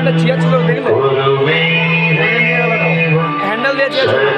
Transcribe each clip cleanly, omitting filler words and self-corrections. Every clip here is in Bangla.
এটা চেয়ার ছিল দেখলে হ্যান্ডেল দিয়ে চেয়ার ছিল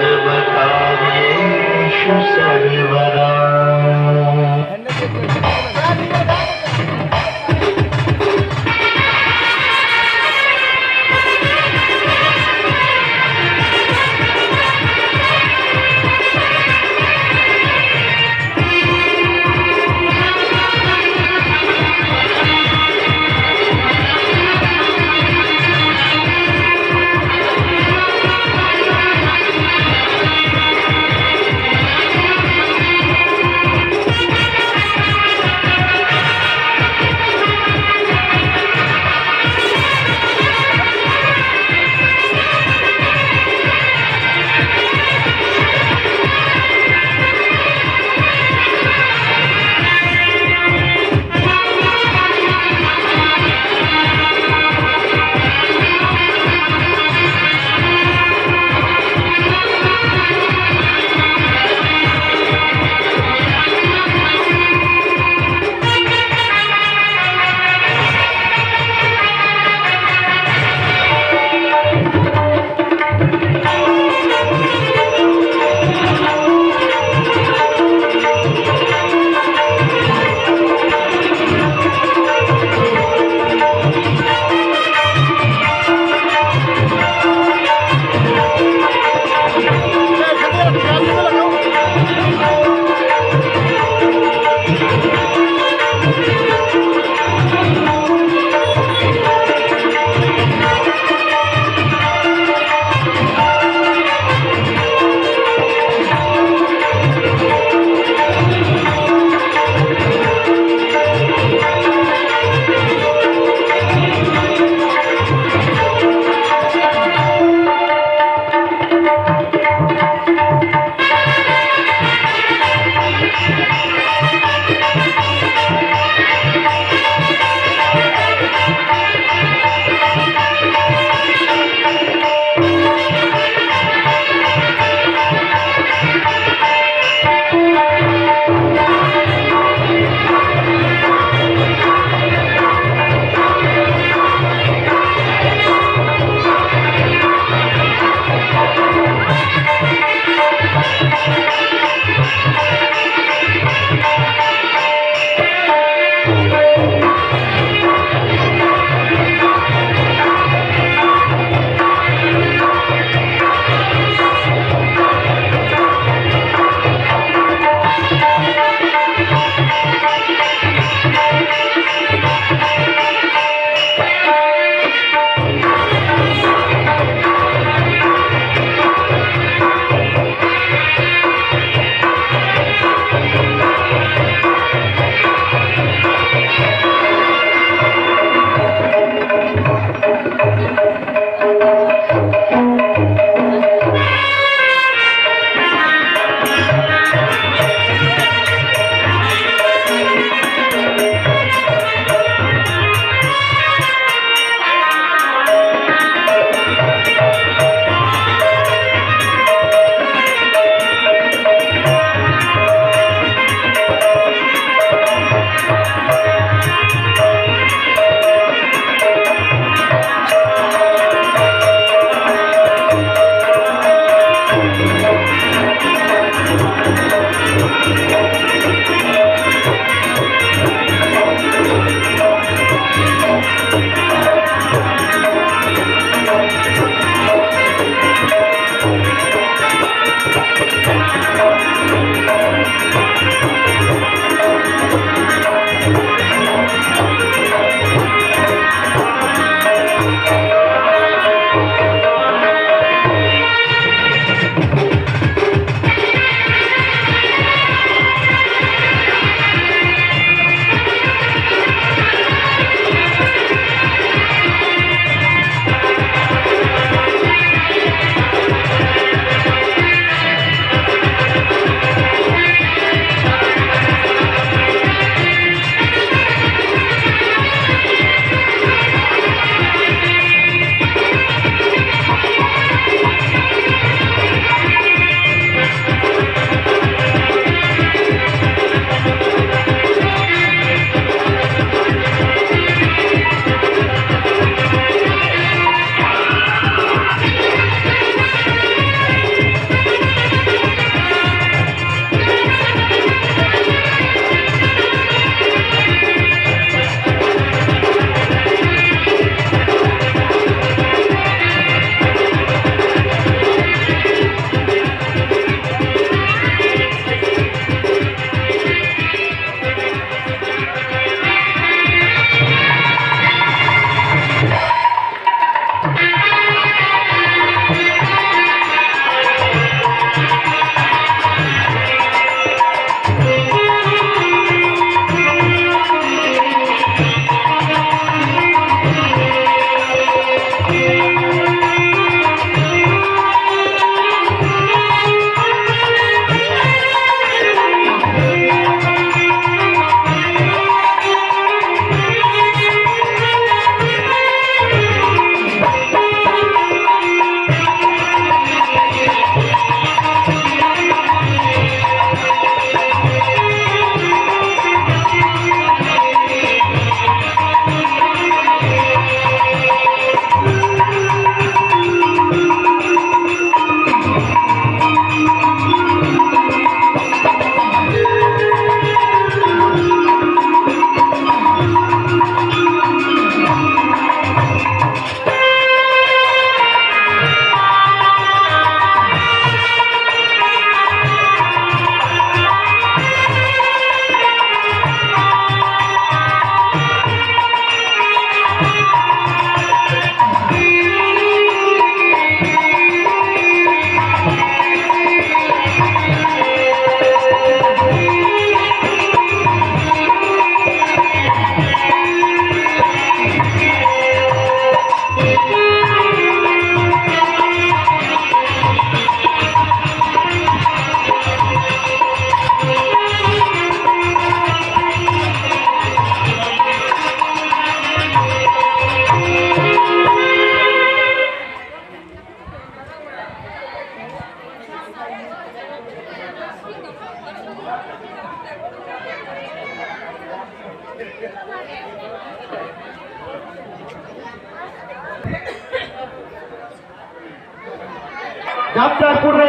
যাত্রার পূর্বে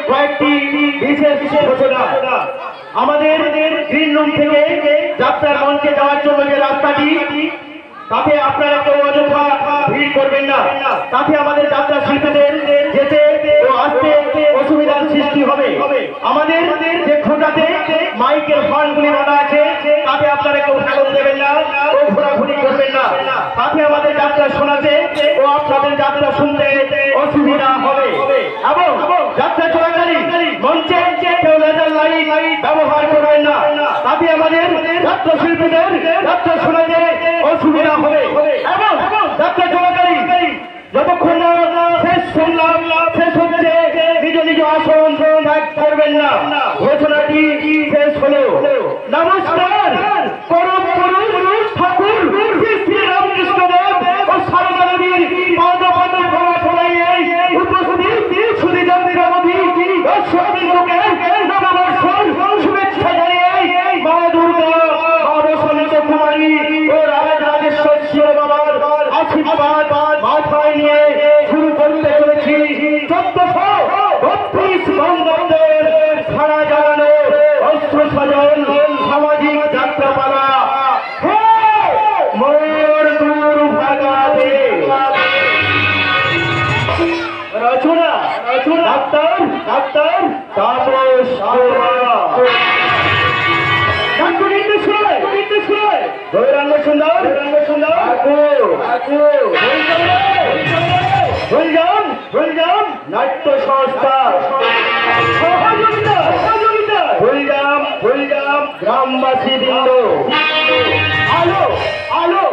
কয়েকটি বিশেষ ঘোষণা। আমাদের গ্রিন রুম থেকে যাত্রার মঞ্চে যাওয়ার জন্য যে রাস্তাটি, তাতে আপনারা কেউ অযথা ভিড় করবেন না। তাতে আমাদের যাত্রা শিল্পীদের যেতে ও আসতে অসুবিধার সৃষ্টি হবে। আমাদের যে খোঁটাতে মাইকের ফানগুলি বাঁধা আছে, তাতে আপনারা কেউ ফেরত দেবেন না ও ঘোরাঘুরি করবেন না। তাতে আমাদের যাত্রা শোনাতে ও আপনাদের যাত্রা শুনতে অসুবিধা হবে। এবং যাত্রা চলাকালীন মঞ্চে কেউ লেজার লাইট ব্যবহার করবেন না। তাতে আমাদের যাত্রা শিল্পীদের যাত্রা শোনাতে অসুবিধা হবে। এবং যাত্রা চলাকালীন যতক্ষণ না শেষ শুনলাম শেষ হচ্ছে, নিজ নিজ আসন ত্যাগ করবেন না। ঘোষণাটি শেষ হলো। নমস্কার। পরম পুরুষ ঠাকুর শ্রী রামকৃষ্ণদেব ও সারদা দেবীর পাদ ভরা ফলাইয়ে উপস্থিত সুধীচন্দ্র মোদী দর্শকবৃন্দকে নববর্ষের শুভেচ্ছা জানিয়ে মা দুর্গা, মা বসন্ত কুমারী ও রাজরাজেশ্বর শিব বাবার আশীর্বাদ মাথায় নিয়ে শুরু করতে চলেছি 1432 বঙ্গাব্দের সারা জাগানো অস্ত্র সাজন সামাজিক যাত্রাপালা। মোর দূর ভাগাতে রচনা ডাক্তার তাপস গৌরাঙ্গ সুন্দর ভুলজাম নাট্য সংস্থা সহযোগিতা ভুলজাম গ্রামবাসী বৃন্দ। আলো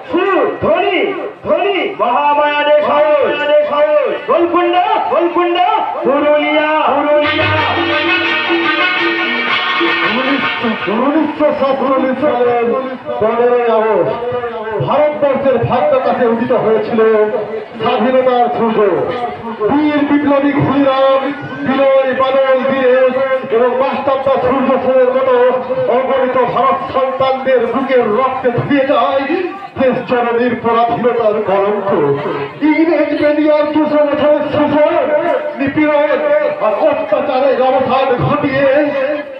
সুর ধ্বনি মহামায়া দেশ গোলকুন্ডা পুরুলিয়া। 1947 সালের 15ই আগস্ট ভারতবর্ষের ভাগ্য কাছে উদিত হয়েছিল স্বাধীনতার সূর্য। বীর বিপ্লবী ক্ষুদিরাম, বিনয় বাদল বীরেশ এবং মাস্টারদা সূর্য সেনের মতো অগণিত ভারত সন্তানদের বুকের রক্তে ধুয়ে যায় দেশ জননীর পরাধীনতার কলঙ্ক। ইংরেজ মিডিয়ার 200 বছরের শোষণ, নিপীড়ন আর অত্যাচারের অবসান ঘটিয়ে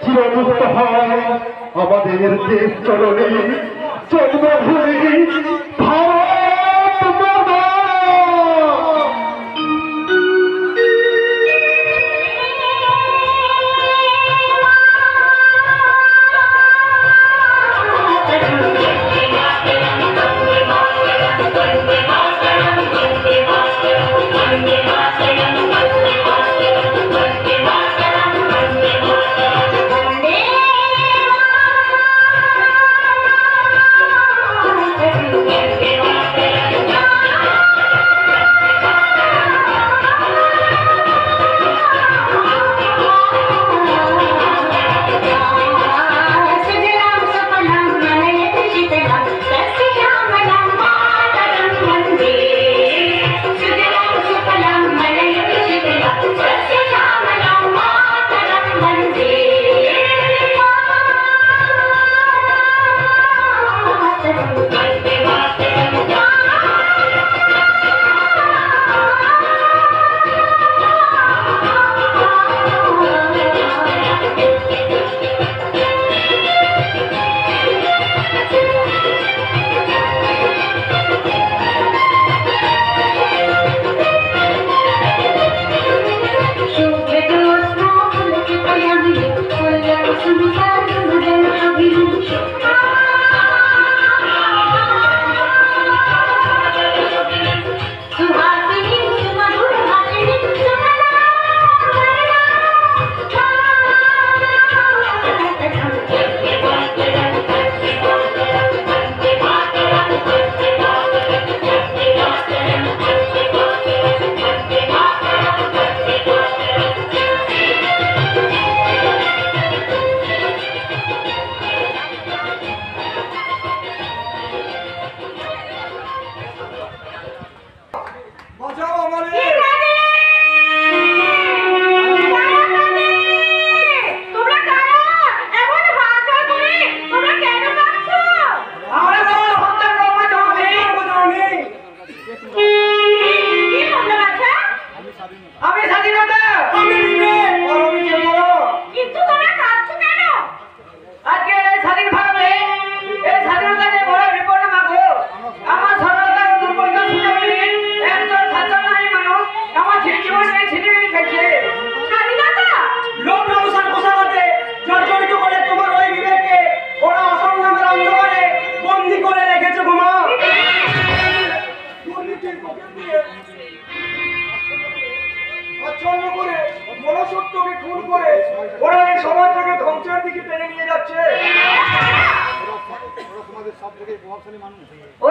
চিরমুক্ত হয় আমাদের দেশ জননী জন্মভূমি ভারত মাতা।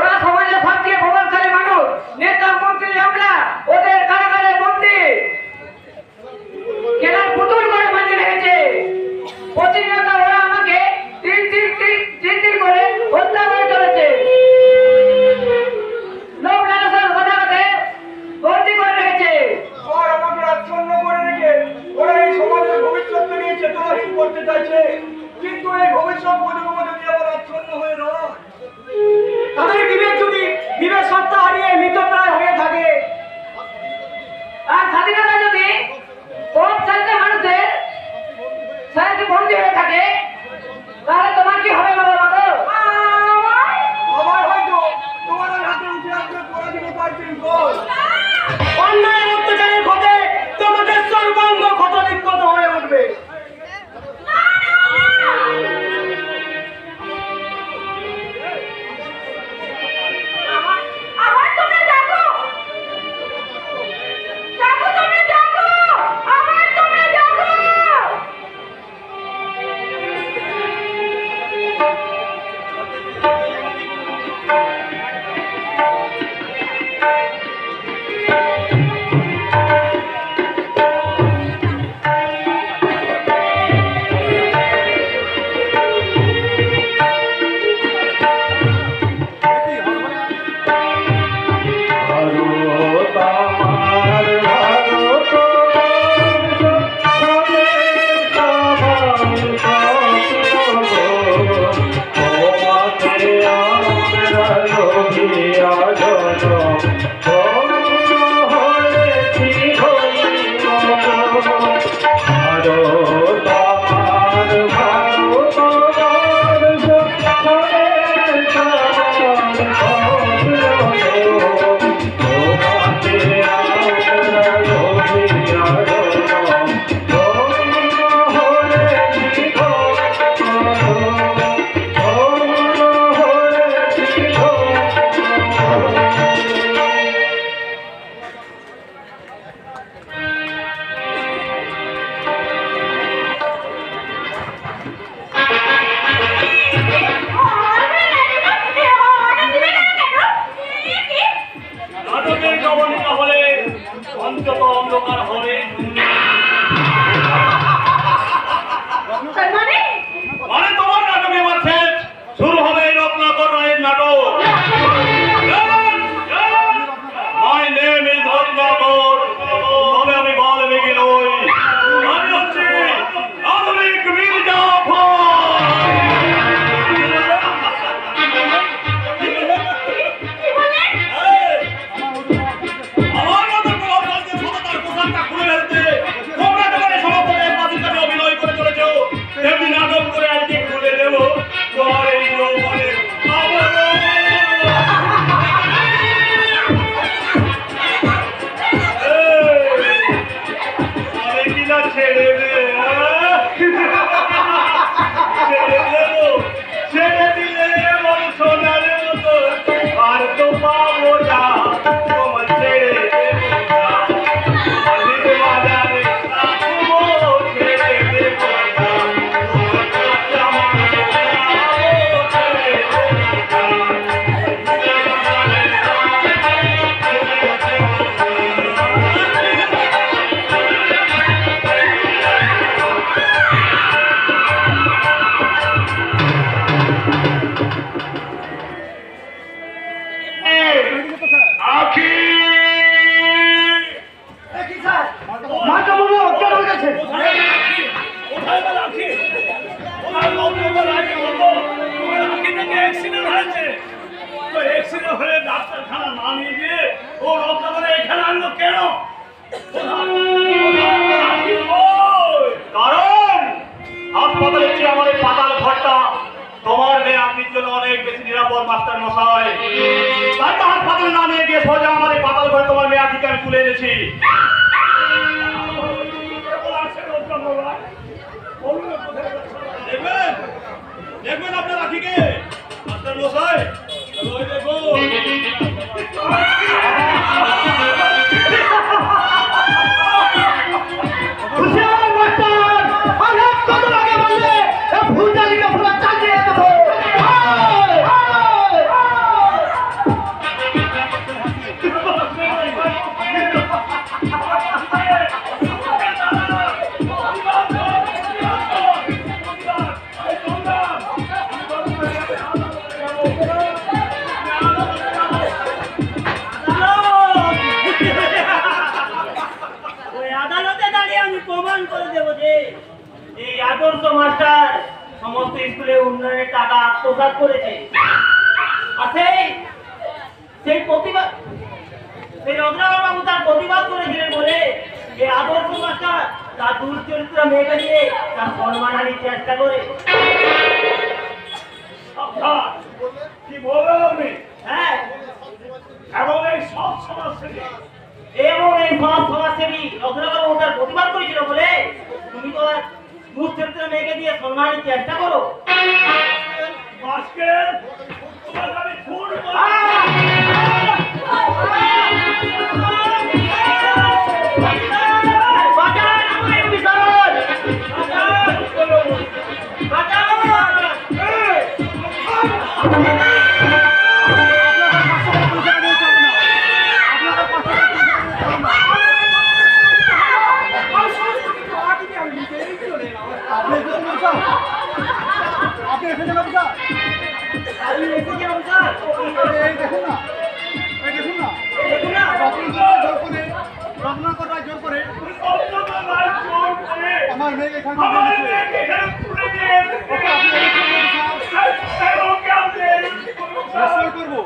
ওরা সমাজের সবচেয়ে প্রভাবশালী মানুষ, নেতা মন্ত্রী আমরা ওদের কারাগারে বন্দী কেনার পুতুল করে বাঁচিয়ে রেখেছে। প্রতিনিয়ত ওরা আমাকে তিন করে হত্যা করে চলেছে। লোক লালসার কথা কথা বন্দী করে রেখেছে। আর আমাকে আচ্ছন্ন করে রেখে ওরা এই সমাজের ভবিষ্যৎ নিয়ে চেতনাহীন করতে চাইছে, কিন্তু এই ভবিষ্যৎ পরিবর্তন যদি আবার আচ্ছন্ন হয়ে রয়, তাদের বিবেক সত্তা হারিয়ে মৃতপ্রায় হয়ে থাকে। আর স্বাধীনতা যদি সব শ্রেণীর মানুষের সাথে বন্দী হয়ে থাকে, তাহলে তোমার কি হবে বাবা? আবার হয়তো তোমাদের হাতে উঠে আসবে পরাধীনতার শৃঙ্খল। অন্যায় অত্যাচারের ঘটে তোমাদের সর্বাঙ্গ ক্ষত বিক্ষত হয়ে উঠবে। করে দেবো যে এই আদর্শ মাস্টার সমস্ত স্কুলে উন্নয়নের টাকা আত্মসাৎ করেছে। আর সেই প্রতিবাদ সেই রত্নাকর তার প্রতিবাদ করেছিলেন বলে এই আদর্শ মাস্টার তার দুশ্চরিত্র মেয়েকে দিয়ে তার সম্মানহানির চেষ্টা করে। কি বলবেন আপনি? হ্যাঁ, এবং এই সব সমাজসেবী রত্নাকর তার প্রতিবাদ করেছিল বলে তুমি তো দুশ্চরিত্র মেয়েকে দিয়ে সম্মানের চেষ্টা করো। আজকে তোমাকে আমি খুন করব। আপনি এসেছেন অফিসার? এই দেখুন না, এই দেখুন না, রত্নাকর রায় জোর করে আমার মেয়েকে এখানে তুলে দিয়েছে। ওকে আপনি নিশ্চয় করবো,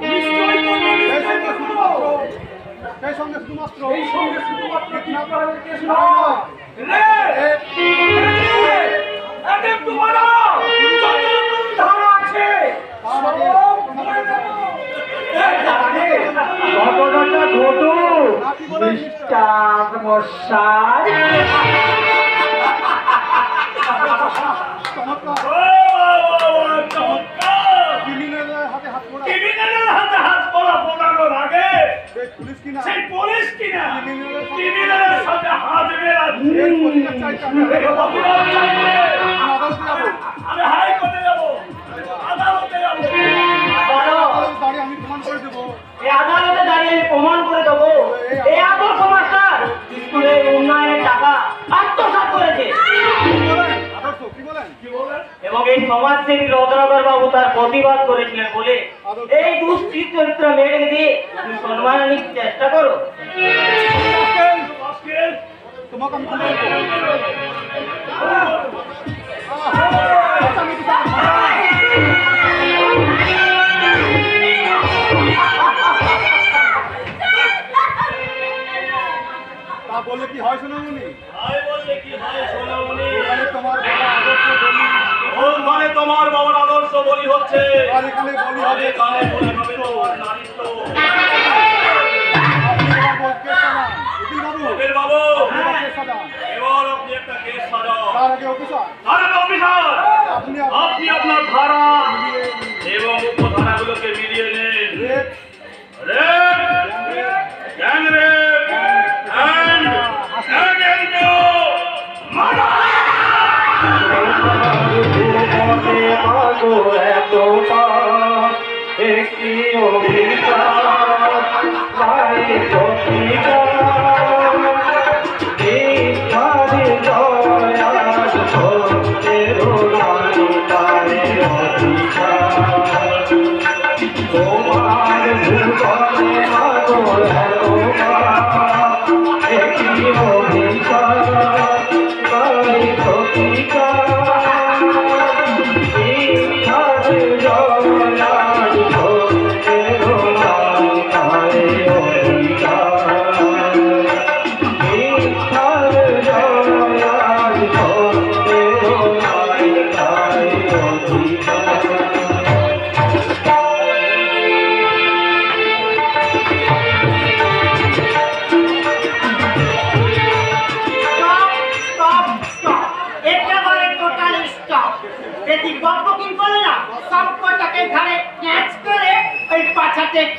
সেই সঙ্গে শুধুমাত্র ঘটনাটা ঘটুক মিস্টার মশাই। ক্রিমিনালের হাতে হাত পড়া, ক্রিমিনালের হাতে হাত পড়ানোর আগে সেই পুলিশ কিনা, সেই পুলিশ কিনা ক্রিমিনালের সাথে হাত মেলাচ্ছে। এই প্রতিকার চাইতে আমি অপরাধ চাইলে আদালতে যাবো, আমি হাইকোর্টে যাবো, আদালতে যাবো। আদালতে দাঁড়িয়ে আমি প্রমাণ করে দেবো। এই আদালতে দাঁড়িয়ে আমি প্রমাণ করে দেবো এই আদর্শ মাস্টার স্কুলের উন্নয়নের টাকা আত্মসাৎ করেছে। আদর্শ কি বলেন? এবং এই সমাজসেবী রত্নাকর বাবু তার প্রতিবাদ করেছিলেন বলে এই দুশ্চরিত্র মেয়েকে দিয়ে তুমি সম্মানের চেষ্টা করো। তোমাকে আমি তুলে দেবো। তা বললে কি হয় সোনামণি? হাই বললে কি হয় সোনামণি? এখানে তোমার বাবা আদর্শ বলি, ওখানে তোমার বাবার আদর্শ বলি হচ্ছে, আর এখানে বলি হবে এখানে বলি হবে তোমার নারীত্ব। আপনি এবার বলকে সাজান। উকিল বাবু, উকিল বাবু, এবার কেস সাজান। এবার আপনি একটা কেস সাজান। তার আগে অফিসার, অফিসার, আপনি আপনি আপনার ধারা এবং উপধারাগুলোকে মিলিয়ে নেন। Rape, rape, gang rape, and murder! একটি অভিজ্ঞতা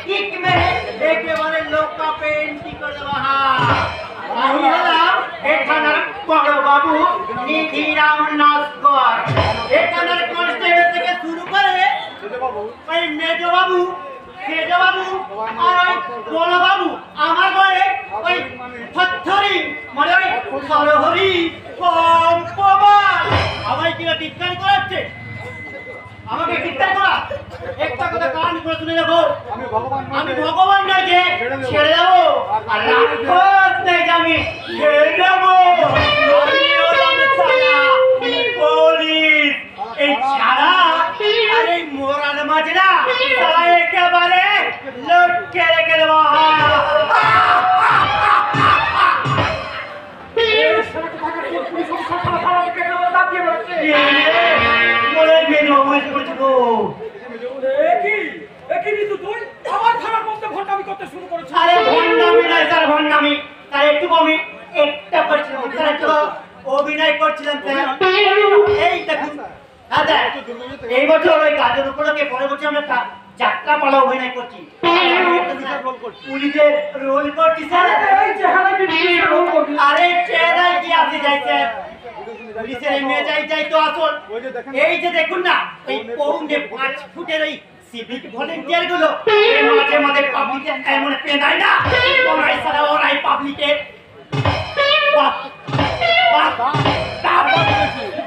কিক মেরে একেবারে লোকা পেন্টি করে দেওয়া হয়। আমি হলাম এখানের বড় বাবু নিধিরাম নস্কর। এখানের কনস্টেবল থেকে শুরু করে ওই মেজ বাবু, সেজ বাবু আর ওই বড় বাবু আমার ঘরে ওই থরথরি মানে ওই সরহরি পম্পমান আমায় কিনা টিটকারি করাচ্ছে। আমাকে টিটকারি করা একটা কথা কান করে শুনে রাখো, আমি ভগবান নয় যে ছেড়ে দেবো, আর রাক্ষস নয় যে আমি ছেড়ে দেবো। সালা একেবারে লটকে রেখে দেবো। বলে মেরে অবস্থা করছে গো। একই ঋতু তুই আমার থানার মধ্যে ভণ্ডামি করতে শুরু করেছিস। আরে ভণ্ডামি নয় স্যার, ভণ্ডামি তার একটু আমি একটা করছিলাম, তার একটু অভিনয় করছিলাম স্যার। এই দেখুন দাদা, এই বছর ওই কাজের উপলক্ষে পরের বছর আমরা যাত্রা পালা অভিনয় করছি, পুলিশের রোল করছি স্যার। আরে চেহারায় কি আপনি যাই স্যার, পুলিশের এই মেয়ে যাই তো আসল। এই যে দেখুন না, ওই পৌনে 5 ফুটের ওই সিভিক ভলেন্টিয়ার গুলো মাঝে মাঝে পাবলিকের এমন পেদায় না, ওরাই সারা ওরাই পাবলিকের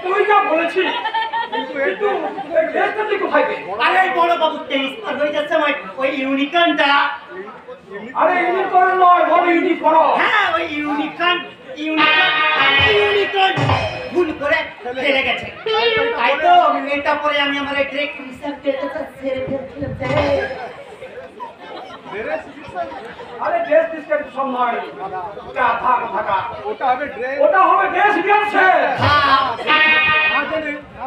তুই যা বলেছিস কিন্তু দেশটা তুই কোথায় পেলি? আরে বড় বাবু টেনিস হয়ে যাচ্ছে ওই ইউনিকর্নটা। আরে ইউনিকর্ন নয়, বড় ইউনিকর্ন। হ্যাঁ ওই ইউনিকর্ন ভুল করে ফেলে গেছে, তাই তো এটা পরে আমি আমার ডিরেক্ট রিসার্চটা ছেড়ে ফেলতে। আরে ড্রেস ডিসকাউন্ট সব নয়, ওটা থাকা ওটা হবে ড্রেস। ওটা হবে ড্রেস গেছে।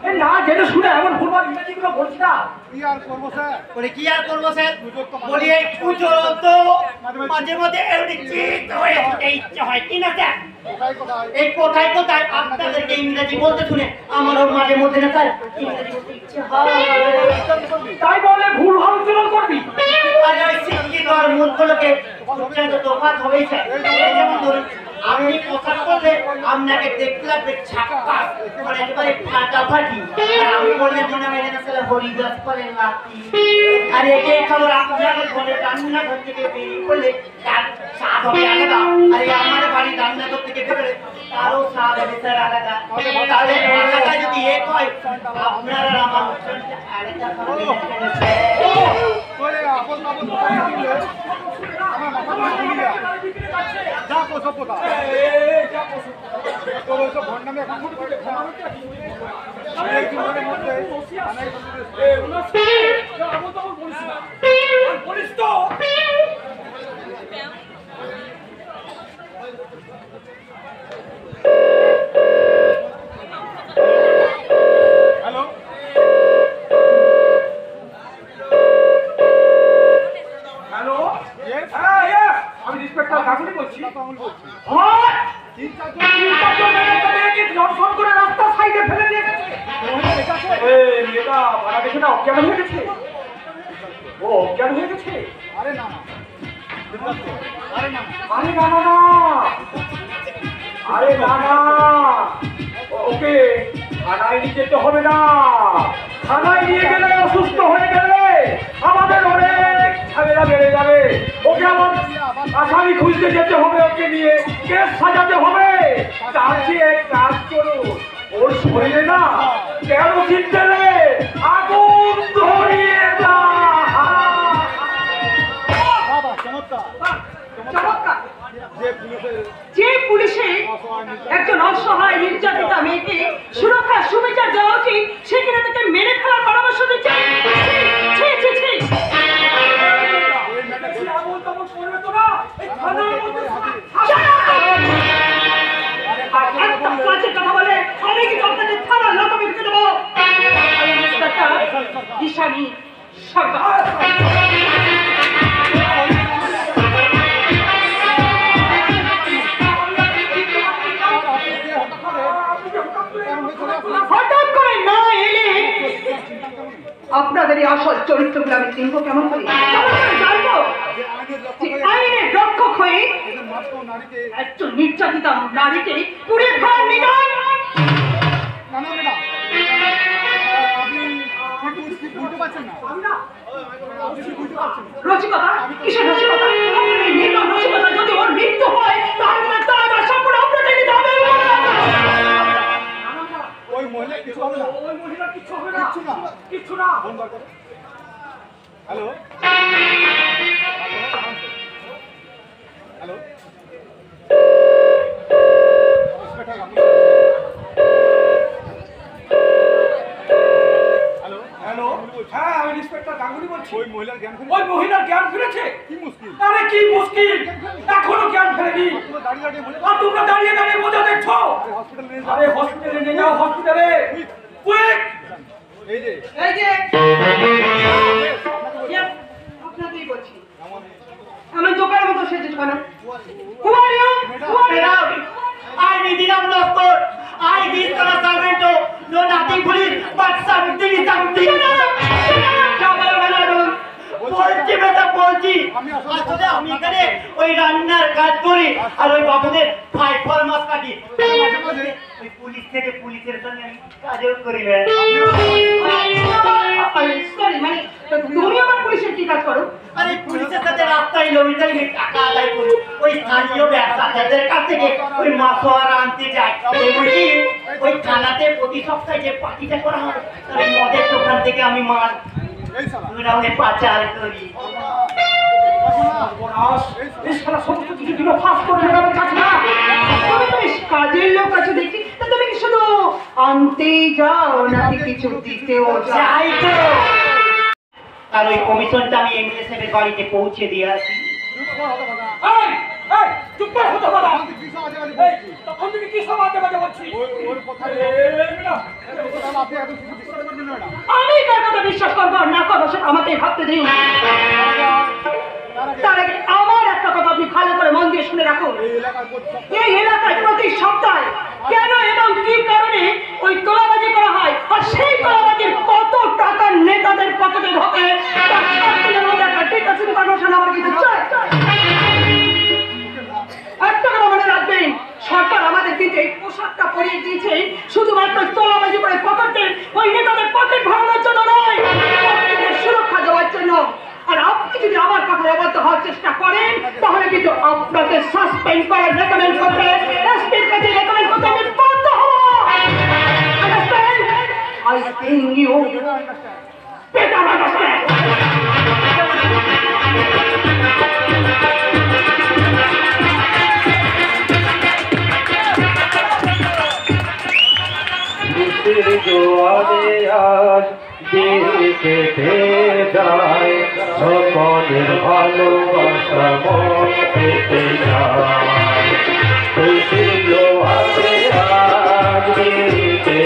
এই না জেনে শুনে এমন ভুলভাল ইংরেজিগুলো বলছি না। কি আর করবো স্যার? বলে কি আর করবো স্যার, বলি এই পুজো তো মাঝে মাঝে এমনি চিত হয়ে যেতে ইচ্ছে হয় কি না স্যার? কোথায় কোথায়? এই কোথায় কোথায় আপনাদেরকে ইংরেজি বলতে শুনে আমারও মাঝে মধ্যে না স্যার ইংরেজি বলতে ইচ্ছে হয়। তাই বলে ভুল ভাল উচ্চারণ করবি। আর ওই শিক্ষিত আর মূর্খলোকে উচ্চারণ তফাৎ হবেই স্যার। এই যেমন ধরুন আপনি কথা বললে আপনাকে দেখতে লাগবে ছাক্কা, মানে একেবারে ফাটাফাটি, আর আমি বললে দিনা মেলে না স্যার হরিদাস করেন লাতি। আর একে খবর আপনাকে বলে রান্নাঘর থেকে বেরিয়ে পড়লে তার স্বাদ হবে আলাদা, আর এই আমার বাড়ির রান্নাঘর থেকে বেরোলে তারও স্বাদ হবে স্যার আলাদা। তাহলে ভাষাটা যদি এক হয় আপনার আর আমার উচ্চারণটা আলাদা হবে না স্যার। তোরে আপন আপন কোথায় দিলে আমার মাথা ঘুরে যায়। যা কোসব কোথা তোর ওই সব ভণ্ডামি এখন শুরু করে এই জীবনের মধ্যে বলিস তো হ্যালো হ্যালো হ্যাঁ ইয়েস আমি ইন্সপেক্টর কাকুলি বলছি। আঙুল বলছি হয় তিন চারজন তিন-চারজন মেয়েকে মেয়েকে ধর্ষণ করে রাস্তা সাইডে ফেলে দিয়ে গেছে। এই মেয়েটা মারা গেছে না অজ্ঞান হয়ে গেছে? ও অজ্ঞান হয়ে গেছে? আরে না না আরে না আরে না না না আরে না না ওকে থানায় নিয়ে যেতে হবে না। থানায় নিয়ে গেলে অসুস্থ হয়ে গেলে আমাদের অনেক ঝামেলা বেড়ে যাবে। ওকে আমার আসামি খুঁজতে যেতে হবে, ওকে নিয়ে কেস সাজাতে হবে। তার চেয়ে এক কাজ করুন, ওর শরীরে না কেরোসিন তেলে আগুন ধরিয়ে দাও। বাবা চমৎকার চমৎকার। যে পুলিশের যে পুলিশে একজন অসহায় নির্যাতিতা মেয়েকে সুরক্ষা সুবিচার দেওয়া উচিত, সেখানে তাকে মেরে ফেলার পরামর্শ দিচ্ছে। ছি, ছি, ছি, ছি। বেশি আগুন তাগুন করবে তো না, এই থানার মধ্যে আর একটা বাজে কথা বলে আমি কিন্তু আপনাদের থানার লকআপে ঢুকে দেবো। ইন্সপেক্টর ঈশানী সরকার। হঠাৎ করে না এলে আপনাদের এই আসল চরিত্রগুলো আমি চিনবো কেমন করে? কেমন করে জানবো যে আইনের রক্ষক হয়ে নারীকে একজন নির্যাতিতা নারীকে পুড়ে ঘর নিয়ে যায়? না না ম্যাডাম আপনি ঠিক বুঝতে পারছেন না আপনি ঠিক বুঝতে পারছেন না। রসিকতা? কিসের রসিকতা? আপনার এই নির্মম রসিকতা যদি ওর মৃত্যু হয় তাহলে তা আমার সম্পূর্ণ আপনাকে নিতে হবে। ওই মহিলা কিছু হবে না ওই মহিলা কিচ্ছু হবে না, কিচ্ছু না কিচ্ছু না। ফোন বার করো হ্যালো হ্যালো হ্যালো হ্যালো হ্যাঁ আমি ইন্সপেক্টর গাঙ্গুলি বলছি। করছি ওই মহিলার জ্ঞান ফিরেছে? আরে কি মুশকিল, এখনো জ্ঞান ফেরেনি। আর তোমরা দাঁড়িয়ে দাঁড়িয়ে মজা দেখছো? আরে হসপিটালে নিয়ে যাও, হসপিটালে কুইক। এই যে আপনাকেই বলছি, আমি জোকার মতো সেজেছ কেন? Who are you? Who are you? I need enough Nagpur. I need the servant. No nothing police, but something is something. বলছি বেটা বলছি, আসলে আমি এখানে ওই রান্নার কাজ করি আর ওই বাবুদের ফাইভ ফরমাস কাটি। ওই পুলিশ থেকে পুলিশের সঙ্গে আমি কাজও করি। Sorry, মানে তুমি আমার পুলিশের কি কাজ করো? আরে পুলিশের সাথে রাস্তায় লবিটারি টাকা আদায় করি। ওই স্থানীয় ব্যবসাদারদের কাছ থেকে ওই মাসোয়ারা আনতে যাই। এমনকি ওই থানাতে প্রতি সপ্তাহে যে পার্টিটা করা হয়, ওই মদের দোকান থেকে আমি মাল পাচার করি। এই সারা সমস্ত কিছু দিল ফাঁস করে দেবে কাছে না। তুমি তো বেশ কাজের লোক আছো দেখছি, তা তুমি কি শুধু আনতেই যাও নাকি কিছু দিতেও যাও? যাই তো, আর ওই কমিশনটা আমি এমএলএ সাহেবের বাড়িতে পৌঁছে দিয়ে আসি। এই এই চুপ করে হতে পারা। এই তখন তুমি কি সব আজে বাজে বলছিস? আমি কার কথা বিশ্বাস করবো আর না করবো সেটা আমাকে ভাবতে দিন। তার আগে আমার একটা কথা আপনি ভালো করে মন দিয়ে শুনে রাখুন। এই এলাকায় প্রতি সপ্তাহে কেন এবং কি কারণে ওই তোলাবাজি করা হয়, আর সেই তোলাবাজির কত টাকা নেতাদের পকেটে ঢোকে তার সবকিছুর মধ্যে একটা ডিটেলস ইনফরমেশন আমার কাছে চাই। একটা কথা মনে রাখবেন, সরকার আমাদের কিন্তু এই পোশাকটা পরিয়ে দিয়েছে শুধুমাত্র তোলাবাজি করে পকেটে ওই নেতাদের পকেট ভরানোর জন্য নয়, পকেটের সুরক্ষা দেওয়ার জন্য। আর আপনি যদি আমার কথা অবাধ্য হওয়ার চেষ্টা করেন তাহলে কিন্তু আপনাকে সাসপেন্ড করে রেকমেন্ড করতে, এসপির কাছে রেকমেন্ড করতে আমি বাধ্য হব। Understand? I think you better understand. জোয়ারে আজ দেখতে যায়, সকলের ভালোবাসা মন পেতে যায়। খুশি জোয়ারে আজ দেখতে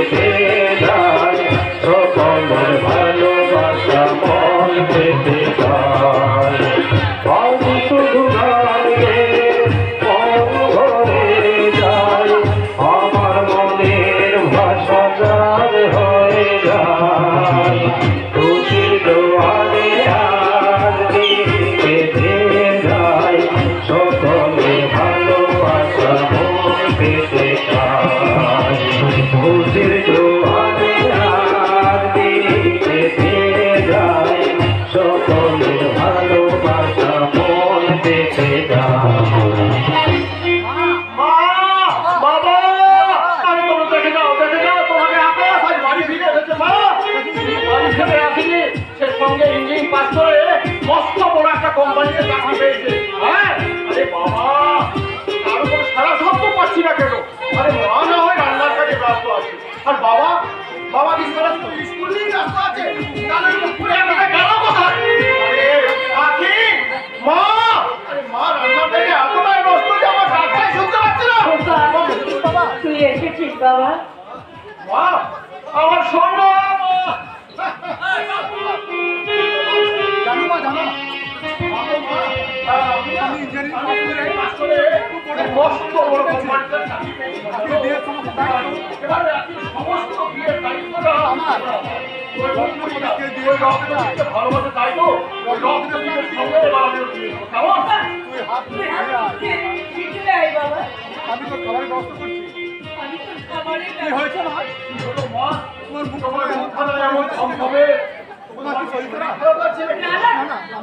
যায়, সকলের ভালোবাসা মন পেতে যায়। আজ শুধু গায়ে মন ভরে যায়, আমার মনের ভাষা যার হয়ে যায়। খুশির জোয়ারে আজ দেখতে যায়, সকলে ভালোবাসা মন পেতে চায়। খুশির জোয়ারে আজ দেখতে যায়, সকলে ভালোবাসা মন পেতে যায়। সঙ্গে ইঞ্জিন পাস করে মস্ত বড় একটা কোম্পানিতে চাকরি পেয়েছে। হ্যাঁ, আরে বাবা, তার উপর সারা শব্দ পাচ্ছি না কেন? আরে মা না হয় রান্নার কাজে ব্যস্ত আছে, আর বাবা বাবা স্কুল নিয়ে ব্যস্ত আছে। তাহলে দুপুরে আমাকে গেল কোথায়? আরে আখি, মা, আরে মা রান্নার থেকে এতটাই নষ্ট যে আমার ডাক্তার শুনতে পাচ্ছে না। বাবা তুই এসেছিস বাবা? মা, আমার শোনো। মস্ত বড় কোম্পানিতে চাকরি পেয়েছি। এবারে সমস্ত বিয়ের দায়িত্বটা আমার। ওই রক্তকে ভালোবাসে তাই তো ওই রক্তের সঙ্গে এবার আমি বিয়ে করবো। কেমন? আমি তো খাবার ব্যবস্থা করছি। কি হয়েছে মা? মা, তোমার মুখ খানা এমন কম হবে। তোমার কি শরীর খারাপ? খারাপ লাগছে?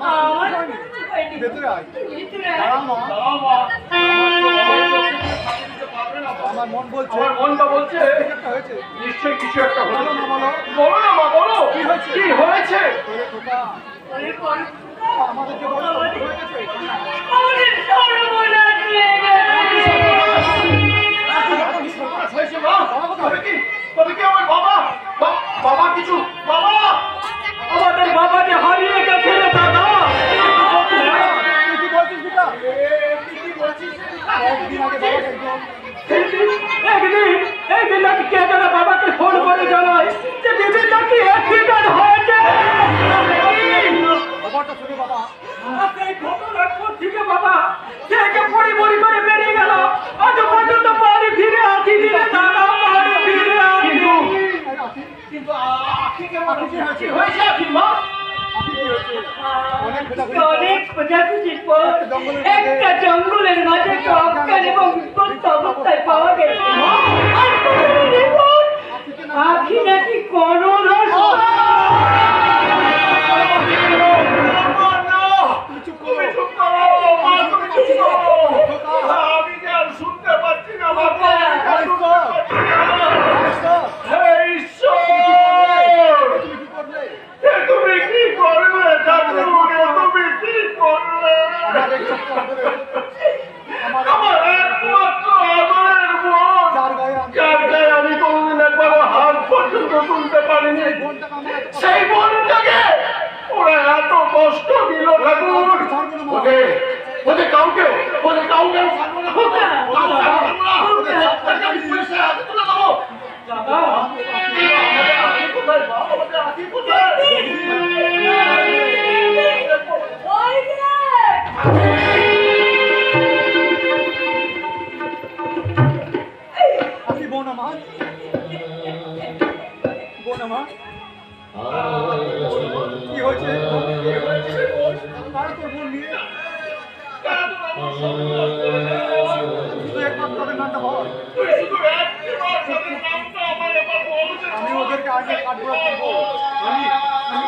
না ভেতরে আয়। দাঁড়াও মা। দাঁড়াও মা। আমার মন বলছে, আমার মনটা বলছে একটা হয়েছে। নিশ্চয়ই কিছু একটা হলো। বলো না, বলো। বলো না মা, বলো কি হয়েছে? কি হয়েছে? ওরে খোকা, আমাদের যে বড় হয়ে গেছে। হয়েছে মা? তবে কি আমার বাবা বাবা কিছু বাবা আমাদের বাবা যে হারিয়ে গেছে, থেকে বাবা থেকে পড়ি পড়ি করে বেরিয়ে গেল আজ পর্যন্ত বাড়ি ফিরে আসিনি রে দাদা বাড়ি ফিরে আসিনি কিন্তু আখি কেমন হয়েছে? হয়েছে আখি মা অনেক খোঁজাখুঁজির পর একটা জঙ্গলের মাঝে অজ্ঞান এবং বিপত্ত অবস্থায় পাওয়া গেছে আর প্রতিদিনের পর আখি নাকি কোনো আমি কি আর শুনতে পাচ্ছি না বাবা? তুমি কি করবে দাদু? তুমি কি করবে? আমার একমাত্র আদরের বোন, যার গায়ে আমি কোনদিন একবারও হাত পর্যন্ত তুলতে পারিনি, সেই বোনটাকে ওরা এত কষ্ট দিল ঠাকুর। ওদের কাউকে ছাড়বো না। আমি পুলিশের হাতে তুলে দেবো। কোথায় বাবা? কোথায়? আপনি বোন আমার কি হয়েছে? কার তোর বোন নিয়ে শুধু একমাত্র তাদের নামটা বল। তুই শুধু একবার তাদের নামটা আমার এবার বল। আমি ওদেরকে আগে কাঠগড়া তুলবো। আমি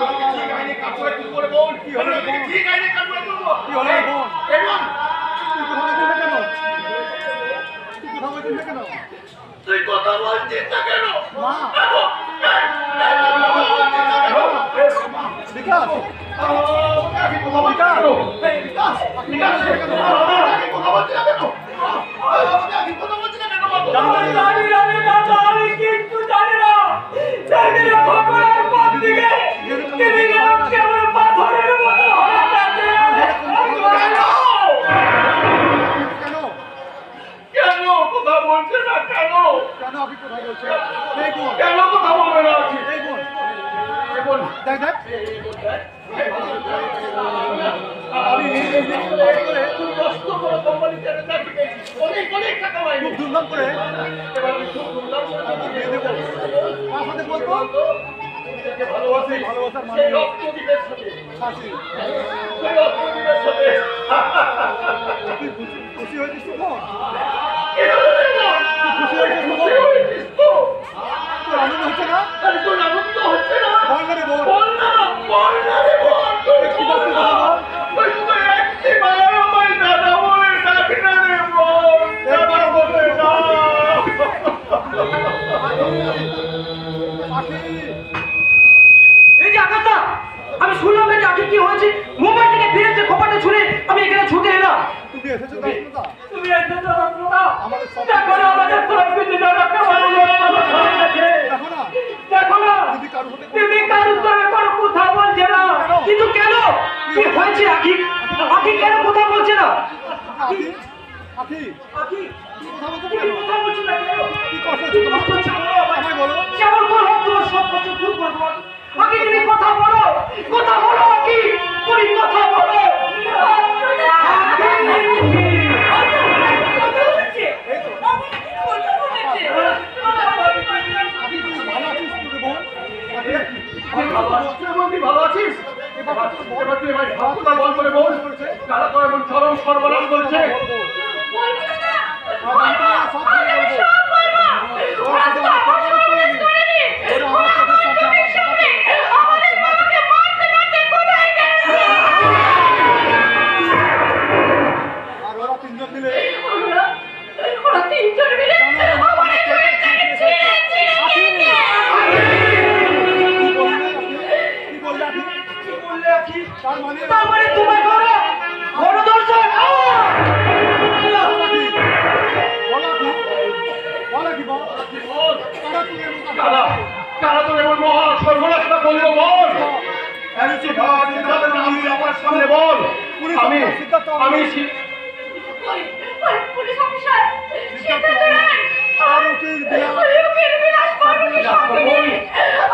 ওদেরকে ঠিক আইনে কাঠগড়ায় তুলবো রে বোন। কি হলো রে বোন? ঠিক আইনে কাঠগড়ায় তুলবো। কি হলো রে বোন? এবং তুই কথা বলছিস না কেন? তুই কথা বলছিস না কেন? মা বিকাশ আমি কিন্তু জানি না ভগবানের পথ থেকে তিনি কেবল পাথরের মতো হয়ে যাচ্ছে। কেন কথা বলছে না? কেন আপনি কোথায় বলছেন? কেন কথা বলবে না? দেখ আমি খুব কষ্ট করে কোম্পানিতে চাকরি পেয়েছি, অনেক টাকা পাই। খুব ধুমধাম করে এবার আমি খুব ধুমধাম করে তোকে দিয়ে দেবো। কার সাথে বলতো? ভালোবাসি, ভালোবাসার মানে সেই রক্তদ্বীপের সাথে, শাসি। সেই রক্তদ্বীপের সাথে। তুই খুশি হয়েছিস তো বোন? কি হলো রে বোন? খুশি হয়েছিস তো? তোর আনন্দ হচ্ছে না? আরে তোর আনন্দ হচ্ছে না? বল না রে বোন। বল না রে বোন। তুই কি বলছিস কথা বল? তুই শুধু একটি বার আমায় দাদা বলে ডাকি না রে বোন। দাদা বলে না। এই যে আকাশটা আমি শুনলাম নাকি আগে কি হয়েছে, মুম্বাই থেকে ফিরেছে খোপাটা ছুঁড়ে আমি এখানে ছুটে এলাম। তুমি এসেছো দাসনদা? তুমি এসেছো রত্নদা? আমাদের সব দেখো না আমাদের সব কিছু যারা কেমন আছে। দেখো না দেখো না দিদি কারোর সাথে তুমি কারোর সঙ্গে কোনো কথা বলছে না, কিন্তু কেন কি হয়েছে? আখি আখি কেন কথা বলছে না? আখি আখি আখি কি কথা বলছো? তুমি কথা বলছো না কেন? কি কষ্ট হচ্ছে তোমার? আমায় বলো। যেমন বলো তোমার সব কিছু ভুল করবো। আখি তুমি কথা বলো আখি তুমি কথা বলো। আখি তুই ভালো আছিস তো বোন? আখি ভালো আছিস? এবার তুই ভাই কথা বল করে বল। তারা তো এমন চরম সর্বনাশ করছে। আর ওরা তিনজন মিলে ওরা তিনজন মিলে আমাদের শরীরটাকে ছিঁড়ে ছিঁড়ে কি বললে আখি? তার মানে তার মানে তোমার ঘরে গণদর্শন। কারা তো এমন মহা সর্বনাশটা করলো বল। আমার সামনে বল। আমি পুলিশ অফিসার সিদ্ধার্থ রায় আমার বিলাস পারবনি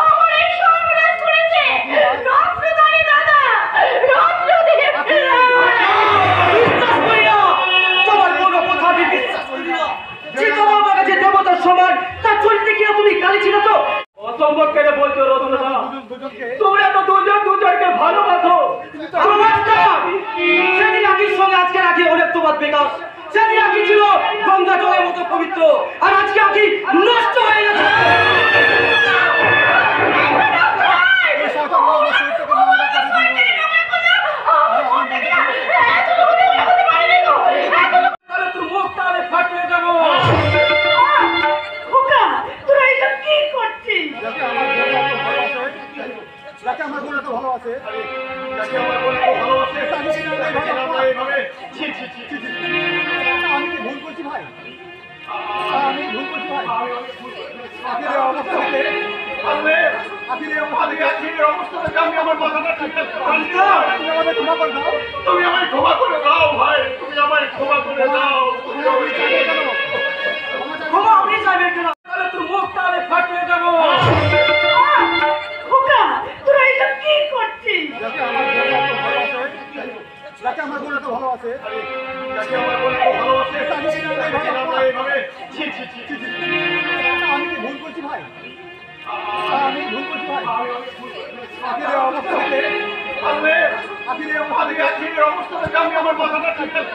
আমার এই সর্বনাশ করেছে রত্নদানি দাদা রত্নদীপ রায়। আজকে আঁকি অনেক তোমার বেকার। সেদিন আঁকি ছিল গঙ্গা জলের মতো পবিত্র, আর আজকে আঁকি নষ্ট হয়ে গেছে। তাহলে তোর মুখটা আমি ফাটিয়ে দেবো। খোকা, তোরা এসব কি করছিস? তুমি আমায় ক্ষমা করে দাও ভাই, তুমি আমায় ক্ষমা করে দাও। ক্ষমা আপনি চাইবেন কেন? তাহলে তোর মুখটা আমি ফাটিয়ে দেবো। খোকা, তোরা এসব কি করছিস? আমি আমার মাথাটা ঠিক আছে।